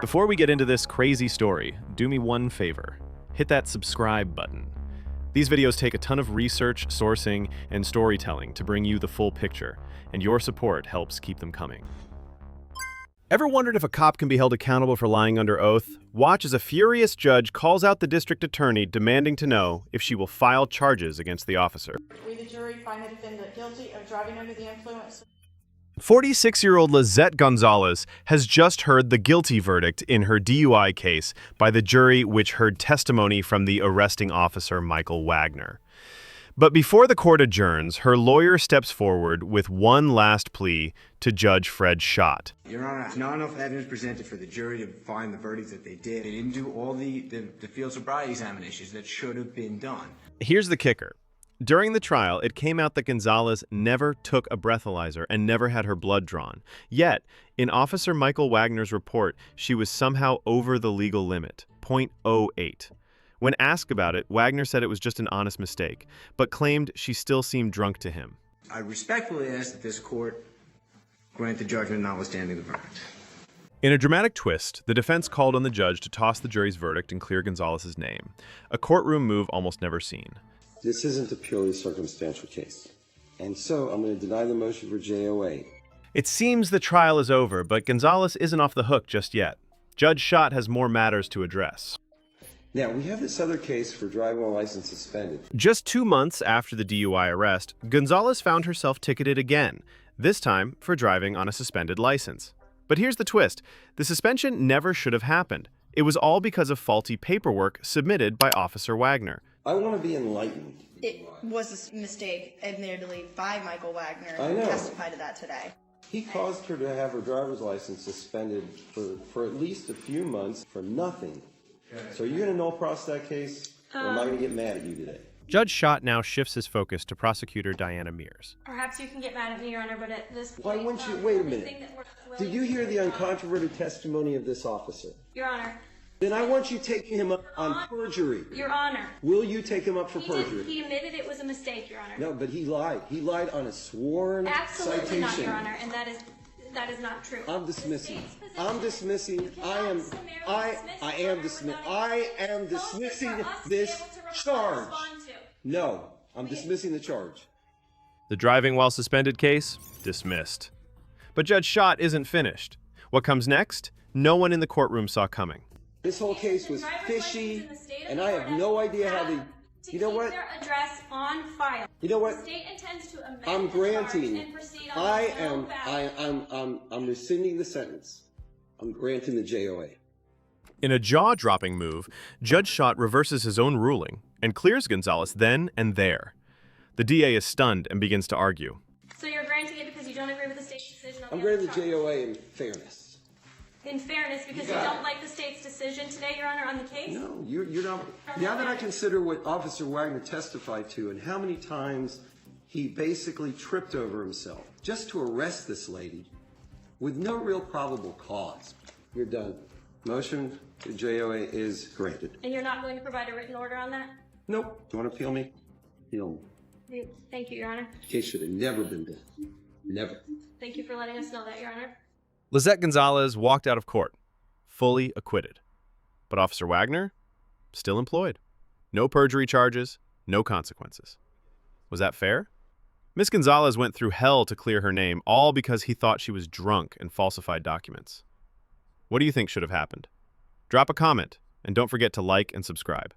Before we get into this crazy story, do me one favor. Hit that subscribe button. These videos take a ton of research, sourcing, and storytelling to bring you the full picture, and your support helps keep them coming. Ever wondered if a cop can be held accountable for lying under oath? Watch as a furious judge calls out the district attorney demanding to know if she will file charges against the officer. We, the jury, find the defendant guilty of driving under the influence. 46-year-old Lizette Gonzalez has just heard the guilty verdict in her DUI case by the jury, which heard testimony from the arresting officer, Michael Wagner. But before the court adjourns, her lawyer steps forward with one last plea to Judge Fred Schott. Your Honor, not enough evidence presented for the jury to find the verdict that they did. They didn't do all the field sobriety examinations that should have been done. Here's the kicker. During the trial, it came out that Gonzalez never took a breathalyzer and never had her blood drawn. Yet, in Officer Michael Wagner's report, she was somehow over the legal limit, .08. When asked about it, Wagner said it was just an honest mistake, but claimed she still seemed drunk to him. I respectfully ask that this court grant the judgment notwithstanding the verdict. In a dramatic twist, the defense called on the judge to toss the jury's verdict and clear Gonzalez's name, a courtroom move almost never seen. This isn't a purely circumstantial case, and so I'm going to deny the motion for JOA. It seems the trial is over, but Gonzalez isn't off the hook just yet. Judge Schott has more matters to address. Now, we have this other case for driving while license suspended. Just 2 months after the DUI arrest, Gonzalez found herself ticketed again, this time for driving on a suspended license. But here's the twist. The suspension never should have happened. It was all because of faulty paperwork submitted by Officer Wagner. I want to be enlightened. It was a mistake, admittedly, by Michael Wagner. I know. He testified to that today. He caused her to have her driver's license suspended for at least a few months for nothing. So are you going to null process that case, or am I going to get mad at you today? Judge Schott now shifts his focus to prosecutor Diana Mears. Perhaps you can get mad at me, Your Honor, but at this point... Why wouldn't you? Wait a minute. Did you hear the uncontroverted testimony of this officer? Your Honor. Then I want you taking him up on perjury. Your Honor. Will you take him up for perjury? He admitted it was a mistake, Your Honor. No, but he lied. He lied on a sworn Absolutely citation. not, Your Honor, and that is not true. I'm dismissing. I am dismissing this charge. No, I'm dismissing the charge. The driving while suspended case? Dismissed. But Judge Schott isn't finished. What comes next? No one in the courtroom saw coming. This whole case was fishy, and I have no idea how they... You know what? Their address on file. You know what? The state intends to amend I'm the charge granting. and proceed on I'm rescinding the sentence. I'm granting the JOA. In a jaw-dropping move, Judge Schott reverses his own ruling and clears Gonzalez then and there. The DA is stunned and begins to argue. So you're granting it because you don't agree with the state's decision on I'm the granting other the charge? JOA in fairness. In fairness, because you don't like the state's decision today, Your Honor, on the case? No, you're not. Now that I consider what Officer Wagner testified to and how many times he basically tripped over himself just to arrest this lady with no real probable cause. You're done. Motion to JOA is granted. And you're not going to provide a written order on that? Nope. You want to appeal me? Appeal me. Thank you, Your Honor. The case should have never been done. Never. Thank you for letting us know that, Your Honor. Lizette Gonzalez walked out of court, fully acquitted. But Officer Wagner, still employed. No perjury charges, no consequences. Was that fair? Miss Gonzalez went through hell to clear her name, all because he thought she was drunk and falsified documents. What do you think should have happened? Drop a comment, and don't forget to like and subscribe.